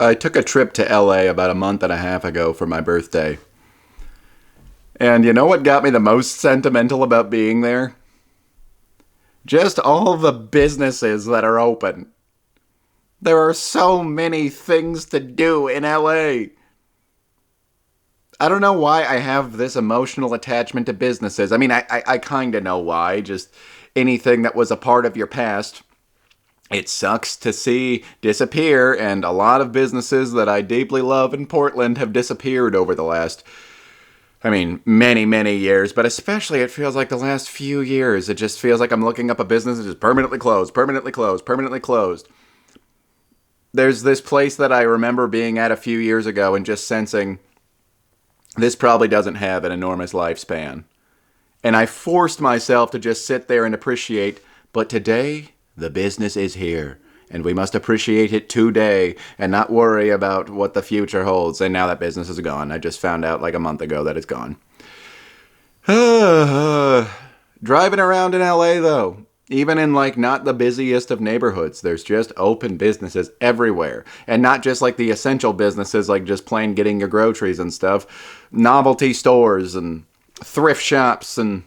I took a trip to LA about a month and a half ago for my birthday. And you know what got me the most sentimental about being there? Just all the businesses that are open. There are so many things to do in LA. I don't know why I have this emotional attachment to businesses. I mean, I kind of know why. Just anything that was a part of your past, it sucks to see disappear, and a lot of businesses that I deeply love in Portland have disappeared over the last, many, many years, but especially it feels like the last few years. It just feels like I'm looking up a business that is permanently closed, permanently closed, permanently closed. There's this place that I remember being at a few years ago and just sensing this probably doesn't have an enormous lifespan. And I forced myself to just sit there and appreciate, but today, the business is here. And we must appreciate it today and not worry about what the future holds. And now that business is gone. I just found out like a month ago that it's gone. Driving around in LA though, even in like not the busiest of neighborhoods, there's just open businesses everywhere. And not just like the essential businesses like just plain getting your groceries and stuff. Novelty stores and thrift shops and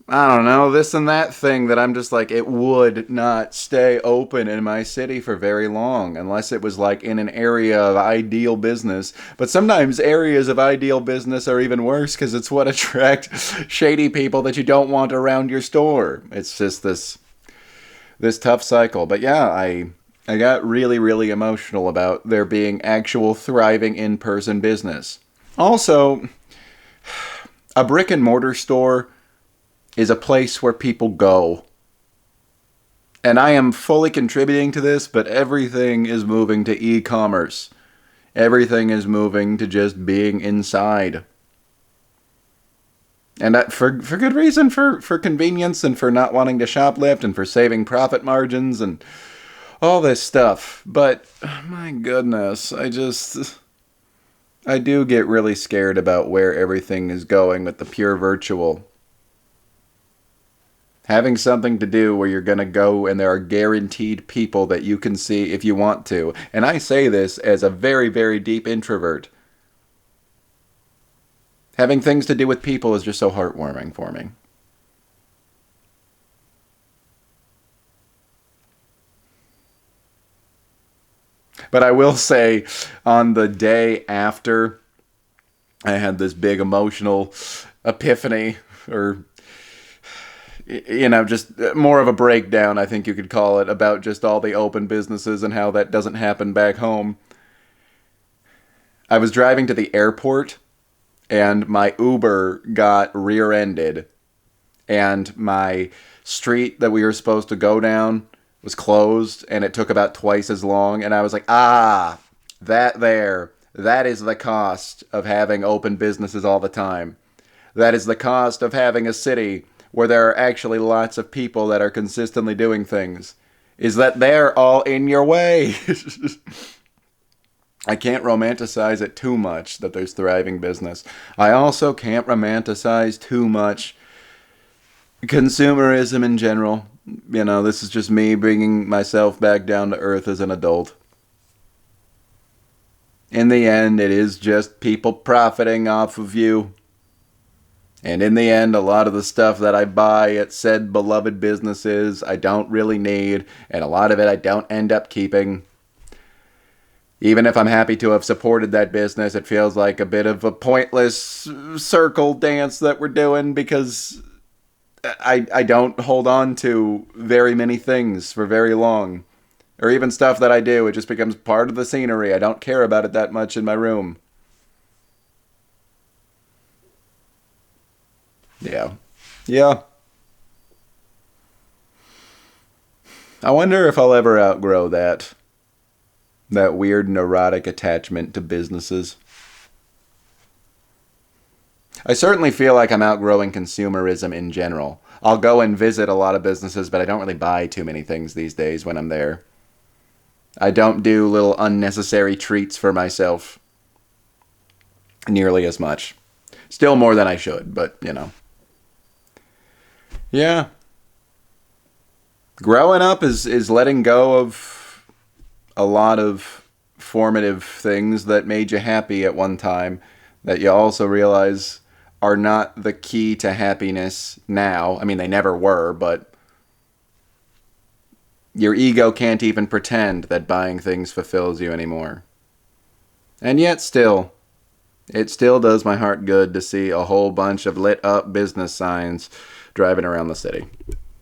I don't know, this and that thing that I'm just like, it would not stay open in my city for very long unless it was like in an area of ideal business. But sometimes areas of ideal business are even worse because it's what attract shady people that you don't want around your store. It's just this tough cycle. But yeah, I got really, really emotional about there being actual thriving in-person business. Also, a brick and mortar store is a place where people go. And I am fully contributing to this, but everything is moving to e-commerce. Everything is moving to just being inside. And that, for good reason, for convenience and for not wanting to shoplift and for saving profit margins and all this stuff. But, my goodness, I do get really scared about where everything is going with the pure virtual. Having something to do where you're going to go and there are guaranteed people that you can see if you want to. And I say this as a very, very deep introvert. Having things to do with people is just so heartwarming for me. But I will say, on the day after I had this big emotional epiphany, or just more of a breakdown, I think you could call it, about just all the open businesses and how that doesn't happen back home. I was driving to the airport, and my Uber got rear-ended, and my street that we were supposed to go down was closed, and it took about twice as long, and I was like, that is the cost of having open businesses all the time. That is the cost of having a city where there are actually lots of people that are consistently doing things, is that they're all in your way. I can't romanticize it too much that there's thriving business. I also can't romanticize too much consumerism in general. This is just me bringing myself back down to earth as an adult. In the end, it is just people profiting off of you. And in the end, a lot of the stuff that I buy at said beloved businesses, I don't really need, and a lot of it I don't end up keeping. Even if I'm happy to have supported that business, it feels like a bit of a pointless circle dance that we're doing because I don't hold on to very many things for very long. Or even stuff that I do, it just becomes part of the scenery. I don't care about it that much in my room. Yeah. Yeah. I wonder if I'll ever outgrow that. That weird neurotic attachment to businesses. I certainly feel like I'm outgrowing consumerism in general. I'll go and visit a lot of businesses, but I don't really buy too many things these days when I'm there. I don't do little unnecessary treats for myself nearly as much. Still more than I should, but, Yeah. Growing up is letting go of a lot of formative things that made you happy at one time that you also realize are not the key to happiness now. I mean, they never were, but your ego can't even pretend that buying things fulfills you anymore. And yet still, it still does my heart good to see a whole bunch of lit up business signs driving around the city.